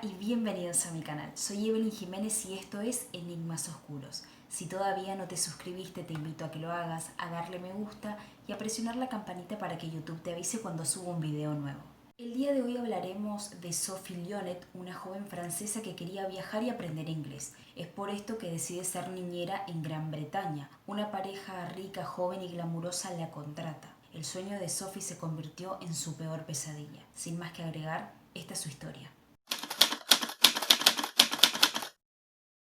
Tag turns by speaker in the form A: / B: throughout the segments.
A: Hola y bienvenidos a mi canal. Soy Evelyn Jiménez y esto es Enigmas Oscuros. Si todavía no te suscribiste, te invito a que lo hagas, a darle me gusta y a presionar la campanita para que YouTube te avise cuando suba un video nuevo. El día de hoy hablaremos de Sophie Lyonet, una joven francesa que quería viajar y aprender inglés. Es por esto que decide ser niñera en Gran Bretaña. Una pareja rica, joven y glamurosa la contrata. El sueño de Sophie se convirtió en su peor pesadilla. Sin más que agregar, esta es su historia.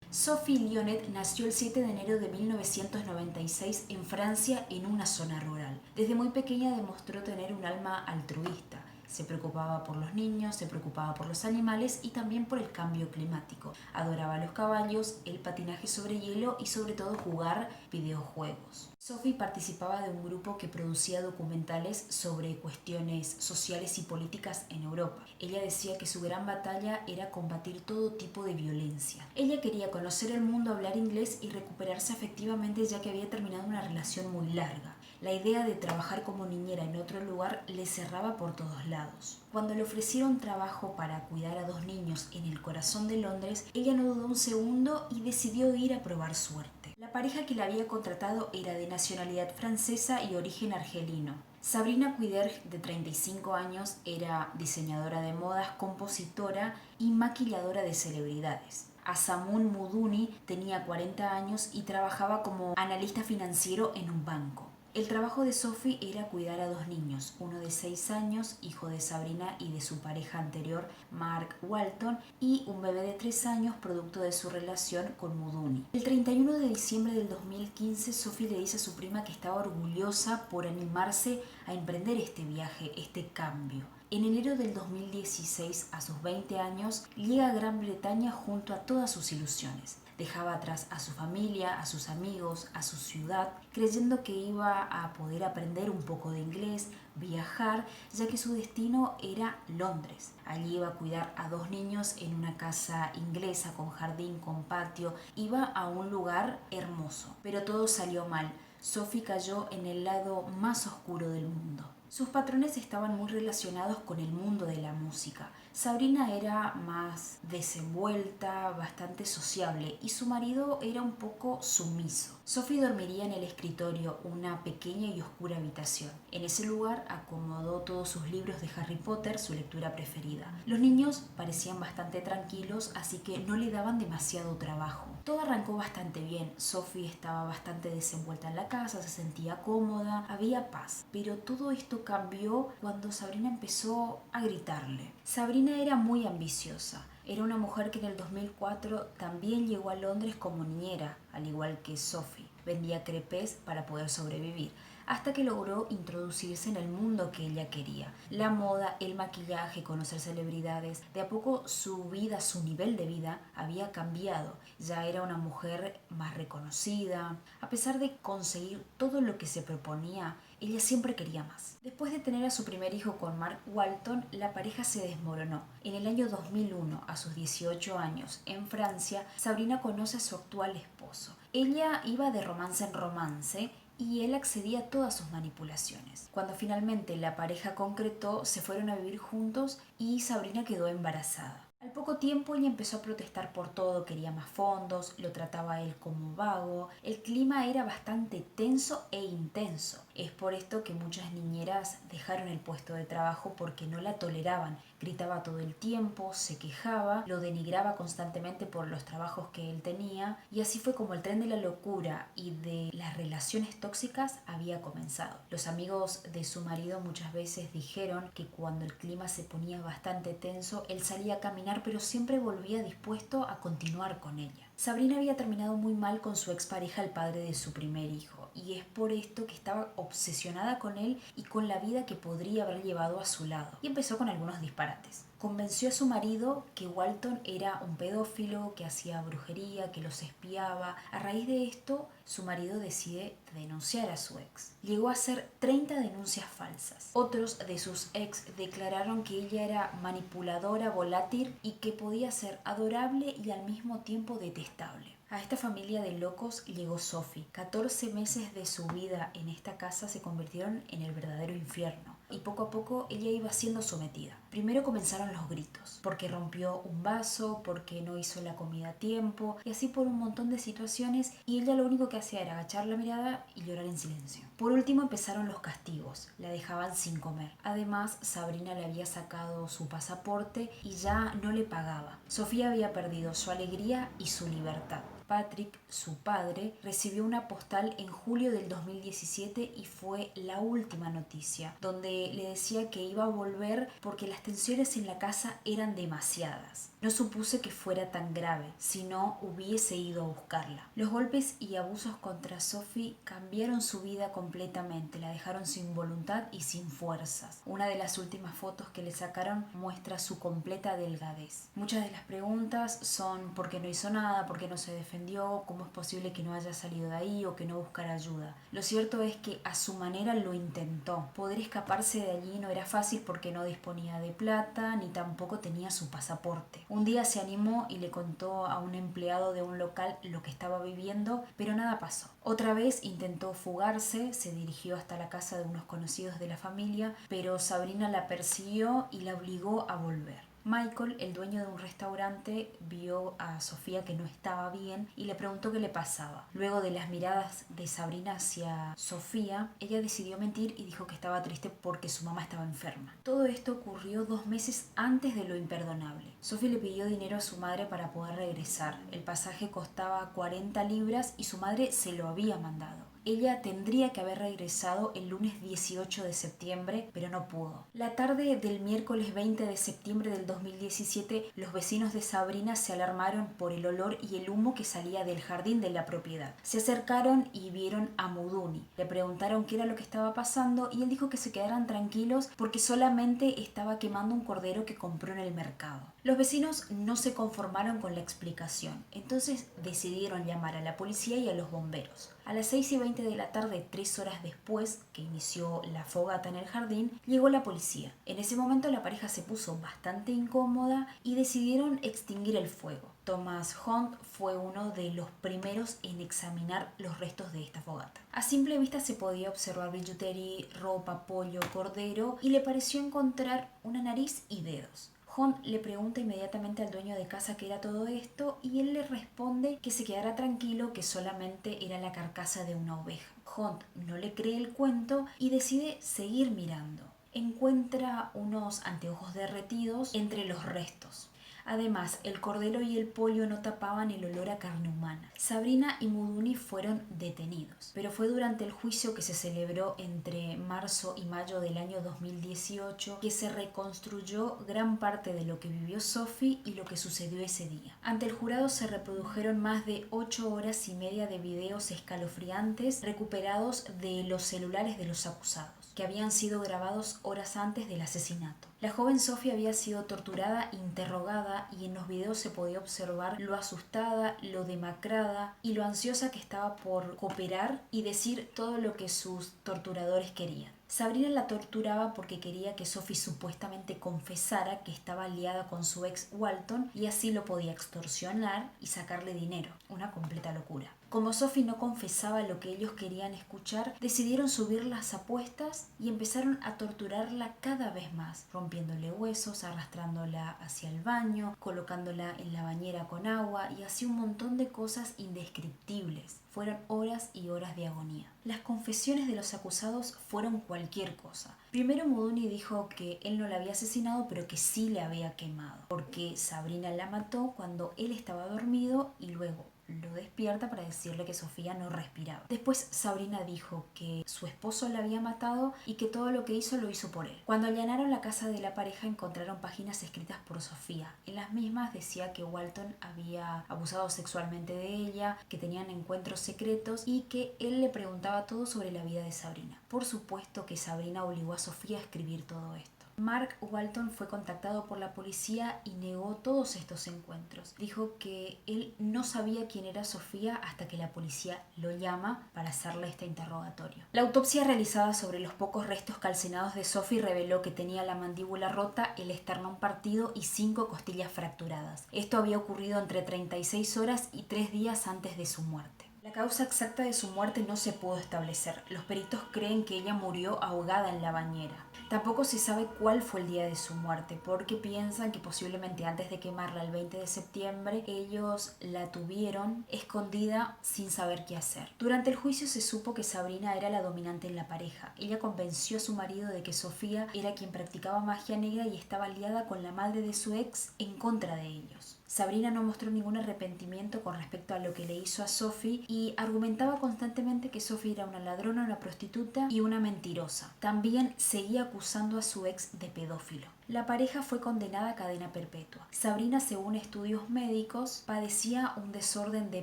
A: Sophie Lyonet nació el 7 de enero de 1996 en Francia, en una zona rural. Desde muy pequeña demostró tener un alma altruista. Se preocupaba por los niños, se preocupaba por los animales y también por el cambio climático. Adoraba los caballos, el patinaje sobre hielo y sobre todo jugar videojuegos. Sophie participaba de un grupo que producía documentales sobre cuestiones sociales y políticas en Europa. Ella decía que su gran batalla era combatir todo tipo de violencia. Ella quería conocer el mundo, hablar inglés y recuperarse afectivamente, ya que había terminado una relación muy larga. La idea de trabajar como niñera en otro lugar le cerraba por todos lados. Cuando le ofrecieron trabajo para cuidar a 2 niños en el corazón de Londres, ella no dudó un segundo y decidió ir a probar suerte. La pareja que la había contratado era de nacionalidad francesa y origen argelino. Sabrina Cuider, de 35 años, era diseñadora de modas, compositora y maquilladora de celebridades. Asamun Muduni tenía 40 años y trabajaba como analista financiero en un banco. El trabajo de Sophie era cuidar a 2 niños, uno de 6 años, hijo de Sabrina y de su pareja anterior, Mark Walton, y un bebé de 3 años, producto de su relación con Muduni. El 31 de diciembre del 2015, Sophie le dice a su prima que estaba orgullosa por animarse a emprender este viaje, este cambio. En enero del 2016, a sus 20 años, llega a Gran Bretaña junto a todas sus ilusiones. Dejaba atrás a su familia, a sus amigos, a su ciudad, creyendo que iba a poder aprender un poco de inglés, viajar, ya que su destino era Londres. Allí iba a cuidar a 2 niños en una casa inglesa con jardín, con patio. Iba a un lugar hermoso, pero todo salió mal. Sophie cayó en el lado más oscuro del mundo. Sus patrones estaban muy relacionados con el mundo de la música. Sabrina era más desenvuelta, bastante sociable, y su marido era un poco sumiso. Sophie dormiría en el escritorio, una pequeña y oscura habitación. En ese lugar acomodó todos sus libros de Harry Potter, su lectura preferida. Los niños parecían bastante tranquilos, así que no le daban demasiado trabajo. Todo arrancó bastante bien. Sophie estaba bastante desenvuelta en la casa, se sentía cómoda, había paz. Pero todo esto cambió cuando Sabrina empezó a gritarle. Sabrina era muy ambiciosa. Era una mujer que en el 2004 también llegó a Londres como niñera, al igual que Sophie. Vendía crepes para poder sobrevivir, hasta que logró introducirse en el mundo que ella quería. La moda, el maquillaje, conocer celebridades. De a poco su vida, su nivel de vida había cambiado. Ya era una mujer más reconocida. A pesar de conseguir todo lo que se proponía, ella siempre quería más. Después de tener a su primer hijo con Mark Walton, la pareja se desmoronó. En el año 2001, a sus 18 años, en Francia, Sabrina conoce a su actual esposo. Ella iba de romance en romance y él accedía a todas sus manipulaciones. Cuando finalmente la pareja concretó, se fueron a vivir juntos y Sabrina quedó embarazada. Al poco tiempo ella empezó a protestar por todo, quería más fondos, lo trataba a él como vago, el clima era bastante tenso e intenso. Es por esto que muchas niñeras dejaron el puesto de trabajo porque no la toleraban. Gritaba todo el tiempo, se quejaba, lo denigraba constantemente por los trabajos que él tenía, y así fue como el tren de la locura y de las relaciones tóxicas había comenzado. Los amigos de su marido muchas veces dijeron que cuando el clima se ponía bastante tenso, él salía a caminar, pero siempre volvía dispuesto a continuar con ella. Sabrina había terminado muy mal con su expareja, el padre de su primer hijo, y es por esto que estaba obsesionada con él y con la vida que podría haber llevado a su lado, y empezó con algunos disparates. Convenció a su marido que Walton era un pedófilo, que hacía brujería, que los espiaba. A raíz de esto, su marido decide denunciar a su ex. Llegó a hacer 30 denuncias falsas. Otros de sus ex declararon que ella era manipuladora, volátil y que podía ser adorable y al mismo tiempo detestable. A esta familia de locos llegó Sophie. 14 meses de su vida en esta casa se convirtieron en el verdadero infierno. y poco a poco ella iba siendo sometida. Primero comenzaron los gritos, porque rompió un vaso, porque no hizo la comida a tiempo, y así por un montón de situaciones, y ella lo único que hacía era agachar la mirada y llorar en silencio. Por último empezaron los castigos, la dejaban sin comer. Además, Sabrina le había sacado su pasaporte y ya no le pagaba. Sofía había perdido su alegría y su libertad. Patrick, su padre, recibió una postal en julio del 2017 y fue la última noticia, donde le decía que iba a volver porque las tensiones en la casa eran demasiadas. No supuse que fuera tan grave, si no hubiese ido a buscarla. Los golpes y abusos contra Sophie cambiaron su vida completamente, la dejaron sin voluntad y sin fuerzas. Una de las últimas fotos que le sacaron muestra su completa delgadez. Muchas de las preguntas son ¿por qué no hizo nada? ¿Por qué no se defendió? ¿Cómo es posible que no haya salido de ahí o que no buscara ayuda? Lo cierto es que a su manera lo intentó. Poder escaparse de allí no era fácil porque no disponía de plata ni tampoco tenía su pasaporte. Un día se animó y le contó a un empleado de un local lo que estaba viviendo, pero nada pasó. Otra vez intentó fugarse, se dirigió hasta la casa de unos conocidos de la familia, pero Sabrina la persiguió y la obligó a volver. Michael, el dueño de un restaurante, vio a Sofía que no estaba bien y le preguntó qué le pasaba. Luego de las miradas de Sabrina hacia Sofía, ella decidió mentir y dijo que estaba triste porque su mamá estaba enferma. Todo esto ocurrió 2 meses antes de lo imperdonable. Sofía le pidió dinero a su madre para poder regresar. El pasaje costaba 40 libras y su madre se lo había mandado. Ella tendría que haber regresado el lunes 18 de septiembre, pero no pudo. La tarde del miércoles 20 de septiembre del 2017, los vecinos de Sabrina se alarmaron por el olor y el humo que salía del jardín de la propiedad. Se acercaron y vieron a Muduni. Le preguntaron qué era lo que estaba pasando y él dijo que se quedaran tranquilos porque solamente estaba quemando un cordero que compró en el mercado. Los vecinos no se conformaron con la explicación, entonces decidieron llamar a la policía y a los bomberos. A las 6:20 de la tarde, 3 horas después que inició la fogata en el jardín, llegó la policía. En ese momento la pareja se puso bastante incómoda y decidieron extinguir el fuego. Thomas Hunt fue uno de los primeros en examinar los restos de esta fogata. A simple vista se podía observar billutería, ropa, pollo, cordero y le pareció encontrar una nariz y dedos. Hunt le pregunta inmediatamente al dueño de casa qué era todo esto y él le responde que se quedara tranquilo, que solamente era la carcasa de una oveja. Hunt no le cree el cuento y decide seguir mirando. Encuentra unos anteojos derretidos entre los restos. Además, el cordero y el pollo no tapaban el olor a carne humana. Sabrina y Muduni fueron detenidos, pero fue durante el juicio que se celebró entre marzo y mayo del año 2018 que se reconstruyó gran parte de lo que vivió Sophie y lo que sucedió ese día. Ante el jurado se reprodujeron más de 8 horas y media de videos escalofriantes recuperados de los celulares de los acusados, que habían sido grabados horas antes del asesinato. La joven Sophie había sido torturada, interrogada y en los videos se podía observar lo asustada, lo demacrada y lo ansiosa que estaba por cooperar y decir todo lo que sus torturadores querían. Sabrina la torturaba porque quería que Sophie supuestamente confesara que estaba aliada con su ex Walton y así lo podía extorsionar y sacarle dinero. Una completa locura. Como Sophie no confesaba lo que ellos querían escuchar, decidieron subir las apuestas y empezaron a torturarla cada vez más, rompiéndole huesos, arrastrándola hacia el baño, colocándola en la bañera con agua y así un montón de cosas indescriptibles. Fueron horas y horas de agonía. Las confesiones de los acusados fueron cualquier cosa. Primero Muduni dijo que él no la había asesinado, pero que sí la había quemado, porque Sabrina la mató cuando él estaba dormido y luego lo despierta para decirle que Sofía no respiraba. Después Sabrina dijo que su esposo la había matado y que todo lo que hizo lo hizo por él. Cuando allanaron la casa de la pareja encontraron páginas escritas por Sofía. En las mismas decía que Walton había abusado sexualmente de ella, que tenían encuentros secretos y que él le preguntaba todo sobre la vida de Sabrina. Por supuesto que Sabrina obligó a Sofía a escribir todo esto. Mark Walton fue contactado por la policía y negó todos estos encuentros. Dijo que él no sabía quién era Sofía hasta que la policía lo llama para hacerle este interrogatorio. La autopsia realizada sobre los pocos restos calcinados de Sophie reveló que tenía la mandíbula rota, el esternón partido y 5 costillas fracturadas. Esto había ocurrido entre 36 horas y 3 días antes de su muerte. La causa exacta de su muerte no se pudo establecer. Los peritos creen que ella murió ahogada en la bañera. Tampoco se sabe cuál fue el día de su muerte, porque piensan que posiblemente antes de quemarla el 20 de septiembre, ellos la tuvieron escondida sin saber qué hacer. Durante el juicio se supo que Sabrina era la dominante en la pareja. Ella convenció a su marido de que Sofía era quien practicaba magia negra y estaba aliada con la madre de su ex en contra de ellos. Sabrina no mostró ningún arrepentimiento con respecto a lo que le hizo a Sophie y argumentaba constantemente que Sophie era una ladrona, una prostituta y una mentirosa. También seguía acusando a su ex de pedófilo. La pareja fue condenada a cadena perpetua. Sabrina, según estudios médicos, padecía un desorden de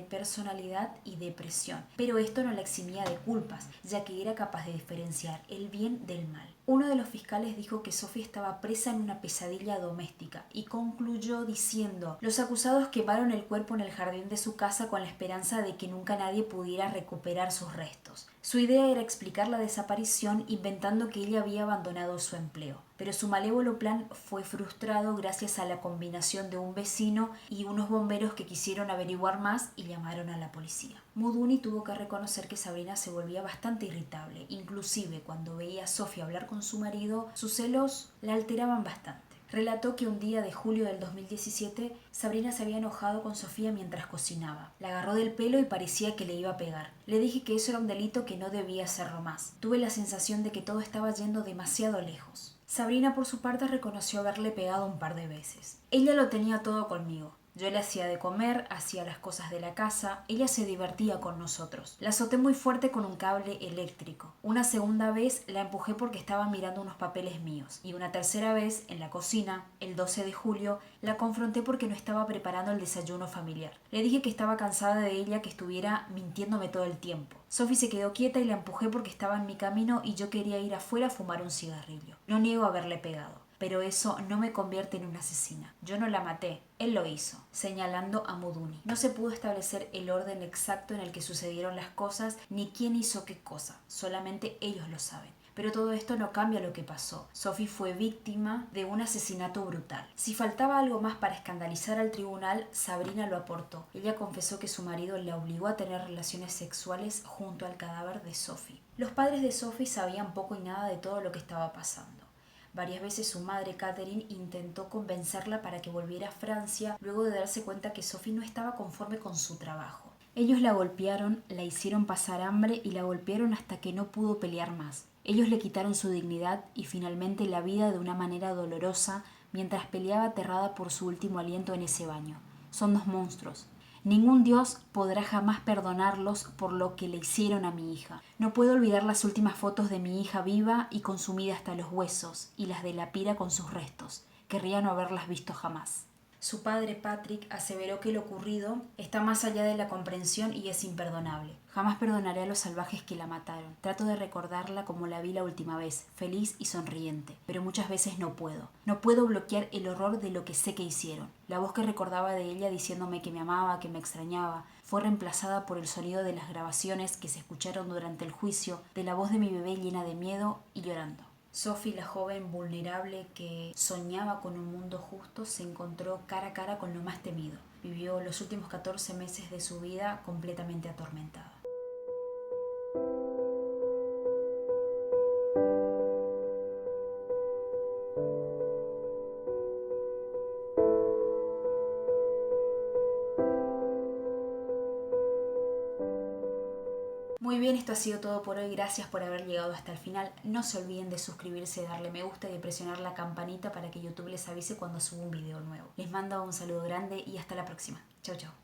A: personalidad y depresión, pero esto no la eximía de culpas, ya que era capaz de diferenciar el bien del mal. Uno de los fiscales dijo que Sophie estaba presa en una pesadilla doméstica y concluyó diciendo: los acusados quemaron el cuerpo en el jardín de su casa con la esperanza de que nunca nadie pudiera recuperar sus restos. Su idea era explicar la desaparición inventando que ella había abandonado su empleo, pero su malévolo plan fue frustrado gracias a la combinación de un vecino y unos bomberos que quisieron averiguar más y llamaron a la policía. Muduni tuvo que reconocer que Sabrina se volvía bastante irritable, inclusive cuando veía a Sofía hablar con su marido, sus celos la alteraban bastante. Relató que un día de julio del 2017, Sabrina se había enojado con Sofía mientras cocinaba. La agarró del pelo y parecía que le iba a pegar. Le dije que eso era un delito que no debía hacerlo más. Tuve la sensación de que todo estaba yendo demasiado lejos. Sabrina, por su parte, reconoció haberle pegado un par de veces. Ella lo tenía todo conmigo. Yo le hacía de comer, hacía las cosas de la casa, ella se divertía con nosotros. La azoté muy fuerte con un cable eléctrico. Una segunda vez la empujé porque estaba mirando unos papeles míos. Y una tercera vez, en la cocina, el 12 de julio, la confronté porque no estaba preparando el desayuno familiar. Le dije que estaba cansada de ella, que estuviera mintiéndome todo el tiempo. Sophie se quedó quieta y la empujé porque estaba en mi camino y yo quería ir afuera a fumar un cigarrillo. No niego haberle pegado, pero eso no me convierte en una asesina. Yo no la maté, él lo hizo, señalando a Muduni. No se pudo establecer el orden exacto en el que sucedieron las cosas, ni quién hizo qué cosa, solamente ellos lo saben. Pero todo esto no cambia lo que pasó. Sophie fue víctima de un asesinato brutal. Si faltaba algo más para escandalizar al tribunal, Sabrina lo aportó. Ella confesó que su marido la obligó a tener relaciones sexuales junto al cadáver de Sophie. Los padres de Sophie sabían poco y nada de todo lo que estaba pasando. Varias veces su madre, Catherine, intentó convencerla para que volviera a Francia luego de darse cuenta que Sophie no estaba conforme con su trabajo. Ellos la golpearon, la hicieron pasar hambre y la golpearon hasta que no pudo pelear más. Ellos le quitaron su dignidad y finalmente la vida de una manera dolorosa mientras peleaba aterrada por su último aliento en ese baño. Son dos monstruos. Ningún Dios podrá jamás perdonarlos por lo que le hicieron a mi hija. No puedo olvidar las últimas fotos de mi hija viva y consumida hasta los huesos y las de la pira con sus restos. Querría no haberlas visto jamás. Su padre, Patrick, aseveró que lo ocurrido está más allá de la comprensión y es imperdonable. Jamás perdonaré a los salvajes que la mataron. Trato de recordarla como la vi la última vez, feliz y sonriente, pero muchas veces no puedo. No puedo bloquear el horror de lo que sé que hicieron. La voz que recordaba de ella diciéndome que me amaba, que me extrañaba, fue reemplazada por el sonido de las grabaciones que se escucharon durante el juicio, de la voz de mi bebé llena de miedo y llorando. Sophie, la joven vulnerable que soñaba con un mundo justo, se encontró cara a cara con lo más temido. Vivió los últimos 14 meses de su vida completamente atormentada. Muy bien, esto ha sido todo por hoy. Gracias por haber llegado hasta el final. No se olviden de suscribirse, darle me gusta y de presionar la campanita para que YouTube les avise cuando suba un video nuevo. Les mando un saludo grande y hasta la próxima. Chau, chau.